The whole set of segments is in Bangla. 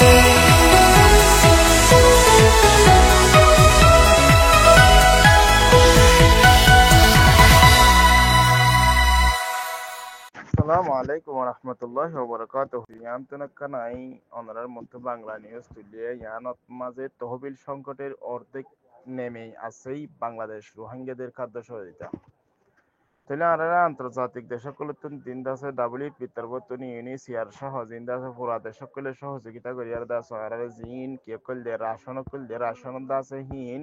আসসালামু আলাইকুম রহমতুল্লাহি ওয়া বারাকাতুহু। ইয়ান তুনাক্কানাই অনারার মধ্যে বাংলা নিউজ তুলিয়ে ইয়ানত মাঝে তহবিল সংকটের অর্ধেক নেমেই আছেই বাংলাদেশ রোহিঙ্গাদের খাদ্য সহযোগিতা। তাহলে আনারা আন্তর্জাতিক দেশগুলোতুন দিন দাসে ডাব্লিউপি তরবতনি ইউনিসিয়ার সহ দিন দাসে পুরা দেশগুলো সহযোগিতা করিয়ার দাস আরারে জিন কিয়কল দে রাশন দাসে হিন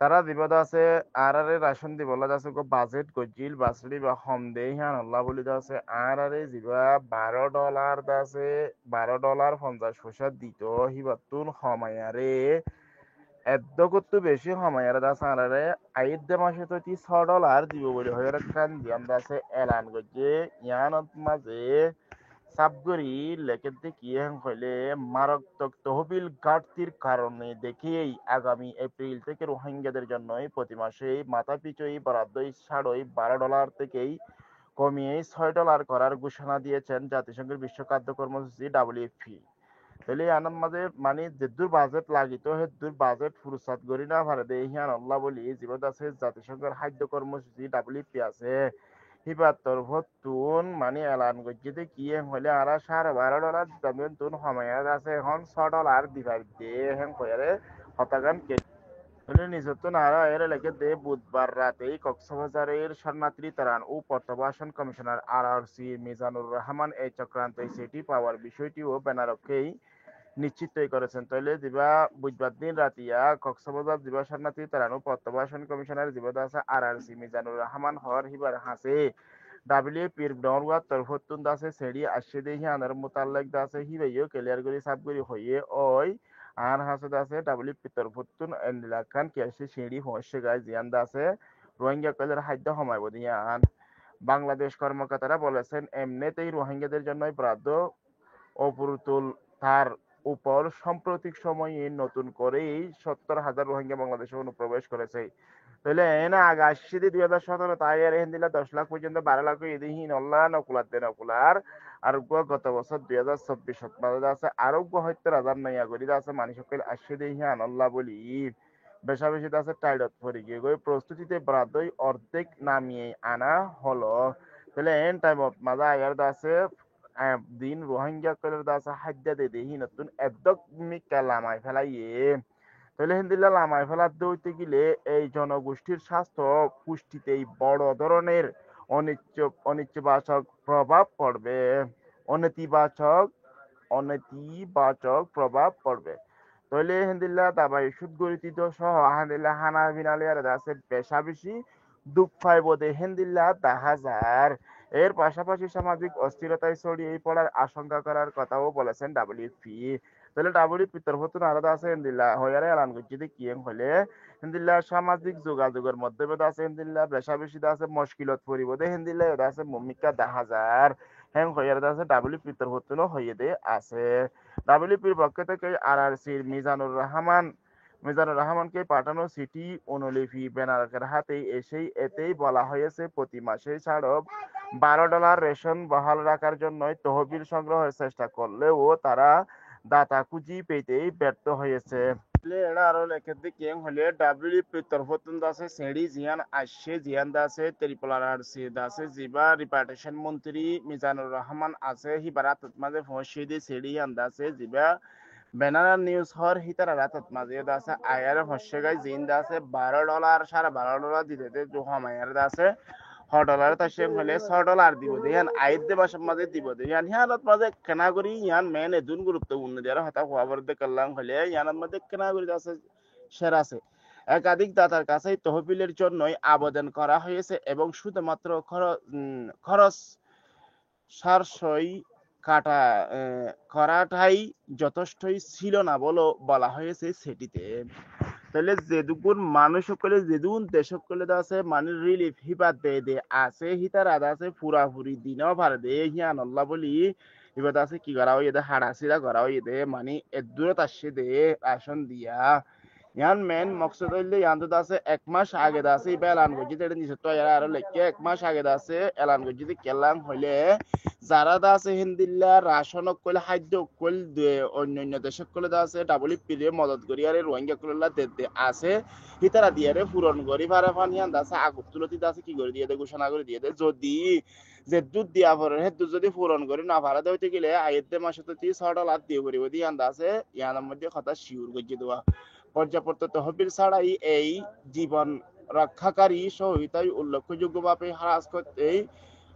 তারা বিপদ আছে আরে রাশন দি বলা যাচ্ছে গো বাজেট গজিল বাসড়ি বা হম দে হ্যাঁ আল্লাহ বলি যাচ্ছে আরে জিবা $12 দাসে $12 50 পয়সা দিত হিবাতুন হমায়ারে এদ্দ করতে বেশি হমায়ারে দাস আরে আইদ দে মাসে তো $6 দিব বলে হয়ে রাখান দিয়াম দাসে এলান গজে ইয়ানত মাঝে সাবগরি লেখেতে কি হইলে মারাত্মক তহবিল ঘাটতির কারণে দেখেই আগামী এপ্রিল থেকে রোহিঙ্গাদের জন্য প্রতি মাসে মাথাপিছু বরাদ্দ $12 থেকেই কমিয়ে $6 করার ঘোষণা দিয়েছেন জাতিসংঘের বিশ্ব খাদ্য কর্মসূচি ডাব্লিউএফপি। তাহলে আনার মাঝে মানে যেদূর বাজেট লাগিত হেদূর বাজেট ফুরসাদ করি না পারে দে হিয়ান আল্লাহ বলি জীবন আছে জাতিসংঘের খাদ্য কর্মসূচি ডাব্লিউএফপি আছে হিবাত্তর ভতুন মানে এলান করছে কি হইলে আর $12.5 দামের তুন হমায়ার আছে এখন $6 দিবার দে হেন কয়ারে হতাগান কে নিযুক্ত নারা এর লেগে দে বুধবার রাতেই কক্সবাজারের শরণার্থী ত্রাণ ও প্রত্যাবাসন কমিশনার আরআরসি মিজানুর রহমান এই চক্রান্তে সেটি পাওয়ার বিষয়টিও ব্যানারকেই নিশ্চিত করেছেন। তাইলে দিবা বুধবার দিন রাতিয়া কক্সবাজার দিবা শরণার্থী ত্রাণ ও প্রত্যাবাসন কমিশনার দিবা দাসা আরআরসি মিজানুর রহমান হর হিবার হাসে ডাব্লিউপির নরওয়াত তরফতুন দাসে সেড়ি আসছে দেহি আনার মোতাল্লাক দাসে হিবাইও ক্লিয়ার করি সাবগরি হইয়ে ওই আর হাসে দাসে ডাব্লিউপি তরফতুন এন্ডিলাকান কি আসছে সিঁড়ি হচ্ছে গায় জিয়ান দাসে রোহিঙ্গা কলের খাদ্য হমাইব দিয়ান বাংলাদেশ কর্মকর্তারা বলেছেন এমনিতেই রোহিঙ্গাদের জন্য বরাদ্দ অপরতুল তার উপর সাম্প্রতিক সময়ে নতুন করেই 70,000 রোহিঙ্গা বাংলাদেশে অনুপ্রবেশ করেছে। তাহলে এনে আগে আসছে 2017 তাই আর হিন্দিলা 10 লাখ পর্যন্ত 12 লাখ এদিহি নল্লা নকুলার আর গত বছর 2024 মাঝে আছে আরোগ্য 70,000 নাইয়া করি আছে মানুষ সকল আসছে দেহি আনল্লা বলি বেশা বেশি আছে টাইডত পরে গিয়ে গই প্রস্তুতিতে বরাদ্দই অর্ধেক নামিয়ে আনা হলো। তাহলে এন টাইম মাঝে আয়ার আছে দিন রোহিঙ্গা কলের দাসা হাজ্জা দে দেহি নতুন একদম মিকা লামাই ফেলাইয়ে তাহলে হিন্দিলা লামাই ফেলার দইতে গেলে এই জনগোষ্ঠীর স্বাস্থ্য পুষ্টিতেই বড় ধরনের অনিচ্ছবাচক প্রভাব পড়বে অনতিবাচক অনতিবাচক প্রভাব পড়বে। তাহলে হিন্দিলা দাবাই সুদ গরিতিত সহ হান্দিল্লা হানা বিনালিয়ার দাসে পেশা বেশি দুঃখ পাইব দে হিন্দিল্লা 10,000 এর পাশাপাশি সামাজিক অস্থিরতায় ছড়িয়ে পড়ার আশঙ্কা করার কথাও বলেছেন ডাব্লিউপি। তাহলে ডাব্লিউপি তরফতুন আলাদা আছে হিন্দিল্লা হয়ারে এলান করছি কি হলে হিন্দিল্লা সামাজিক যোগাযোগের মধ্যে আছে হিন্দিল্লা বেশা বেশি আছে মুশকিলত পড়িব দে হিন্দিল্লা এটা আছে মমিকা 10,000 হ্যাং হয়ারে আছে ডাব্লিউপি তরফতুনও হইয়ে দে আছে। ডাব্লিউপির পক্ষ থেকে আরআরসির মিজানুর রহমানকে পাঠানো চিঠি অনুলিপি ব্যানারকের হাতে এতেই বলা হয়েছে প্রতি মাসে ছাড়ো $12 রেশন বহাল রাখার জন্য তহবিল সংগ্রহের চেষ্টা করলেও তারা দাতা খুঁজি পেতেই ব্যর্থ হয়েছে। এরা আরো লেখে কেম হলে ডাব্লিউপি তরফতুন দাসে সেড়ি জিয়ান আসছে জিয়ান দাসে ত্রিপুরার আরসি দাসে জিবা রিপার্টেশন মন্ত্রী মিজানুর রহমান আছে হিবারাত মাঝে ফসি দি সেড়ি আন্দাসে জিবা বেনানা নিউজ হর হিতারা রাতত মাঝে দাসে আয়ার হচ্ছে গাই জিন দাসে $12 $12.5 দিতে দে জো হমায়ার দাসে $6 তাসে হলে $6 দিব দেয়ান আইদ দে বাসা মাঝে দিব দেয়ান হিয়ানত মাঝে কেনা করি ইয়ান মেন এদুন গুরুত্বপূর্ণ দেয়ার হতা খবর দে করলাম হলে ইয়ানত মাঝে কেনা করি দাসে সেরাসে একাধিক দাতার কাছে তহবিলের জন্যই আবেদন করা হয়েছে এবং শুধুমাত্র খরচ সারসই করাটাই যথেষ্টই ছিল না বলা হয়েছে সেটিতে। তাহলে যেদুকুন মানুষ সকলে যেদুন দেশ সকলে আছে মানে রিলিফ হিবাদ দে আছে হিতার আদা আছে পুরাপুরি দিনও ভার দে হিয়ান আল্লাহ বলি হিবাদ আছে কি করা হইয়ে দে হাড়াছিরা করা হইয়ে দে মানে এদূরত আসছে দে রাশন দিয়া ইয়ান মেন মকসদ হইলে ইয়ান তো আছে 1 মাস আগে আছে এলান করছি এটা নিশ্চয় তো আরো লেখকে 1 মাস আগে আছে এলান করছি কেলাম হইলে যারা দা আছে হিন্দিল্লা রাশন কইল খাদ্য কইল অন্যান্য দেশক কইল দা আছে ডাবলিপিরে মদত করি আর রোহিঙ্গা কইলা আছে হিতারা দিয়ারে পূরণ করি পারে ফানিয়ান দা আছে আগুত তুলতি দা আছে কি করে দিয়ে দে ঘোষণা করে দিয়ে দে যদি যে দুধ দিয়া পরে হে দুধ যদি পূরণ করি না পারা দেওয়াতে গেলে আইতে মাসে তো 6.5 দিয়ে করিব দিয়ে আন্দা আছে ইয়ানার মধ্যে কথা শিউর গজ্জি দেওয়া পর্যাপ্ত তহবিল ছাড়াই এই জীবন রক্ষাকারী সহায়তায় উল্লেখযোগ্যভাবে হ্রাস করতেই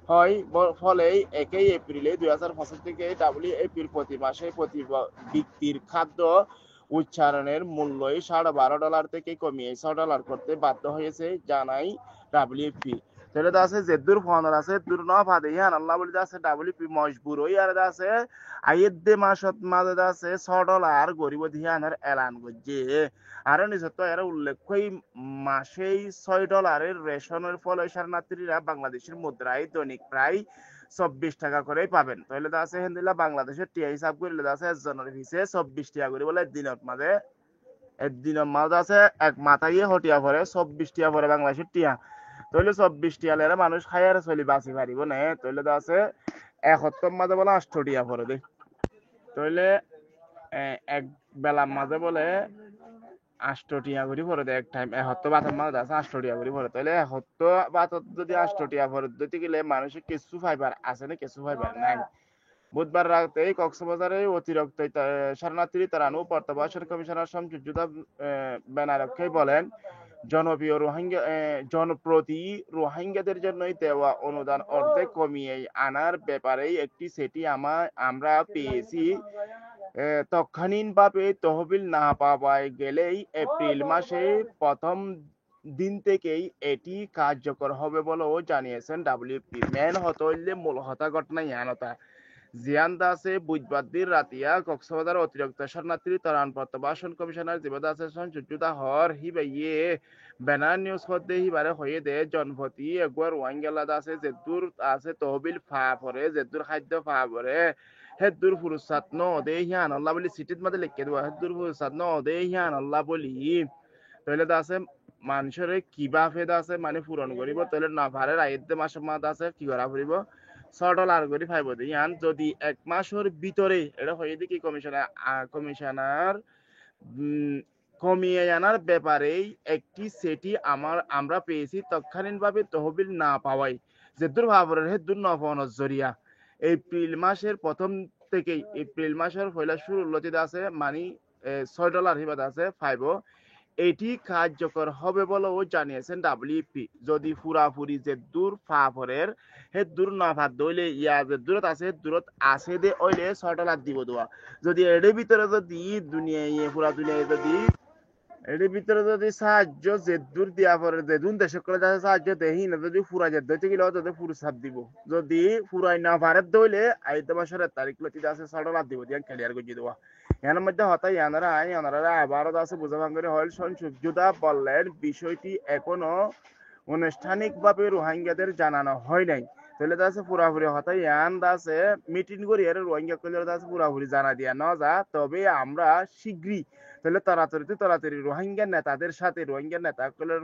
হয় ফলে 1 এপ্রিলে 2025 থেকে ডাব্লিউএফপির প্রতি মাসে প্রতি ব্যক্তির খাদ্য উচ্চারণের মূল্যই $12.5 থেকে কমিয়ে $6 করতে বাধ্য হয়েছে জানাই ডাব্লিউএফপি তাহলে তো আছে যেদুর ফোন আছে দূর ন ফাদে হ্যাঁ আল্লাহ বলি আছে ডাব্লিউএফপি মজবুর হই আর আছে আইয়েদে মাসত মাঝে আছে $6 গরিব ধিয়ানের এলান করছে আর নিজত এর উল্লেখ্যই মাসেই $6 রেশনের ফলে শরণার্থীরা বাংলাদেশের মুদ্রায় দৈনিক প্রায় 24 টাকা করে পাবেন তাহলে তো আছে হেন্দিলা বাংলাদেশের টিয়া হিসাব করলে আছে একজনের পিছে 24 টাকা করে বলে একদিনের মাঝে আছে এক মাথায় হটিয়া পরে 24 টাকা পরে বাংলাদেশের টিয়া তাহলে 24 টাকা লেরা মানুষ খাইয়ারে চলি বাঁচি পারিব না তাহলে তো আছে 71 মাঝে বলে 8 টাকা পরে দে তাহলে এক বেলার মাঝে বলে 8 টিয়া করে পরে দেয় এক টাইম 71 বাতের মাঝে আছে 8 টিয়া করে পরে তাহলে 71 বাতত যদি 8 টিয়া পরে দিতে গেলে মানুষের কিছু ফাইবার আছে না কিছু ফাইবার নাই বুধবার রাতে কক্সবাজারে অতিরিক্ত শরণার্থী তাড়ানো প্রত্যাবাসন কমিশনার শামসুজ্জোধা ব্যানারক্ষী বলেন জনপ্রতি রোহিঙ্গাদের জন্যই দেওয়া অনুদান অর্ধেক কমিয়ে আনার ব্যাপারে একটি সেটি আমরা পেয়েছি তৎক্ষণিকভাবে তহবিল না পাওয়া গেলেই এপ্রিল মাসে প্রথম দিন থেকেই এটি কার্যকর হবে বলেও জানিয়েছেন ডাব্লিউপি মেন হতইলে মূল হতা ঘটনা ইয়ানতা জিয়ান দাসে বুধবার দিন রাতিয়া কক্সবাজার অতিরিক্ত শরণার্থী ত্রাণ প্রত্যাবাসন কমিশনার জীবদা আছে সংযুক্তা হর হিবাইয়ে বেনার নিউজ হতে হিবারে হয়ে দে জনপতি এগুয়ার ওয়াঙ্গেলা দাসে যেদুর আছে তহবিল ফা পরে যেদুর খাদ্য ফা পরে হেদুর ফুরুসাত ন দে হিয়ান আল্লাহ বলি সিটিত মাঝে লিখে দেওয়া হেদুর ফুরুসাত ন দে হিয়ান আল্লাহ বলি তাহলে আছে মানুষের কিবা ফেদ আছে মানে পূরণ করিব তাহলে না পারে রাইতে মাসের মাঝে আছে কি করা ফুরিব $6 করে পাইব ইয়ান যদি 1 মাসের ভিতরে এটা হয়ে দেখি কমিশনার কমিয়ে আনার ব্যাপারে একটি সেটি আমরা পেয়েছি তৎক্ষণিকভাবে তহবিল না পাওয়াই যে দুর্ভাবনের হে দুর্নফনের জরিয়া এপ্রিল মাসের প্রথম থেকেই এপ্রিল মাসের পয়লা শুরু লতিতে আছে মানে $6 হিবাদ আছে পাইব এটি কার্যকর হবে বলেও জানিয়েছেন ডাব্লিউপি যদি পুরাপুরি যে দূর ফাফরের হে দূর না ভাত দইলে ইয়া যে দূরত আছে দে ওইলে $6 দিব দেওয়া যদি এর ভিতরে যদি পুরা দুনিয়ায় যদি এর ভিতরে যদি সাহায্য যে দূর দিয়া পরে যে দুন দেশে করে যাচ্ছে সাহায্য দেহি না যদি ফুরা যে দইতে গেলে যদি পুরস্কার দিব যদি ফুরাই না পারে দইলে আইতে মাসের তারিখ লতি আছে $6 দিব দিয়া ক্লিয়ার করে দেওয়া এর মধ্যে হতাই আনারা আবারও আছে বুঝা ভাঙ্গরে হল সংযুক্তা বললেন বিষয়টি এখনো আনুষ্ঠানিকভাবে রোহিঙ্গাদের জানানো হয় নাই তাহলে আছে পুরাপুরি হতাই আছে মিটিং করি আর রোহিঙ্গা কইলে আছে পুরাপুরি জানা দিয়া ন যা তবে আমরা শীঘ্রই তাহলে তাড়াতাড়ি রোহিঙ্গা নেতাদের সাথে রোহিঙ্গা নেতা কইলে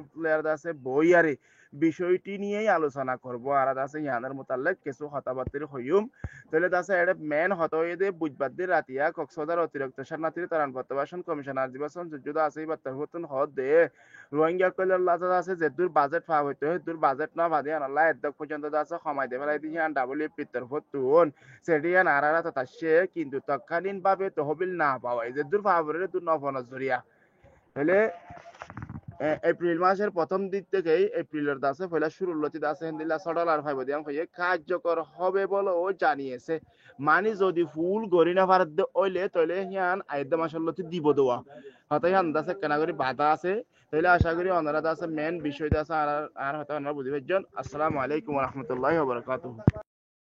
আছে বইয়ারে বিষয়টি নিয়েই আলোচনা করব আর আছে ইয়ানের মোতালেক কিছু কথাবার্তা হইম তাহলে আছে এটা মেন হত হয়ে দে বুধবার দিন রাতিয়া কক্সবাজার অতিরিক্ত শরণার্থী ত্রাণ প্রত্যাবাসন কমিশনার জীবাসন যুদ্ধ আছে বার্তাবর্তন হদ দে রোহিঙ্গা কইলে আছে যে দূর বাজেট পাওয়া হইতে দূর বাজেট না বাদে আল্লাহ এদক পর্যন্ত আছে সময় দেবে লাই দিয়ে ডাব্লিউপি তরফতুন সেডিয়ান আরারা তাতাসে কিন্তু তৎকালীনভাবে তহবিল না পাওয়া যে দূর পাওয়া দূর নফনজ জরিয়া তাহলে এপ্রিল মাসের প্রথম দিক থেকেই এপ্রিলের দাসে পয়লা শুরুর লতি দাসে হিন্দিলা $6 পাইব দিয়াং হয়ে কার্যকর হবে বলেও জানিয়েছে মানে যদি ফুল গরি না পারে ওইলে তাহলে হিয়ান আইদা মাসের লতি দিব দেওয়া হয়তো হিয়ান দাসে কেনা করি বাধা আছে তাহলে আশা করি অনারা দাসে মেন বিষয়টা আছে আর হয়তো অনারা বুঝি পাইছেন আসসালামু আলাইকুম ওয়া রাহমাতুল্লাহি ওয়া বারাকাতুহু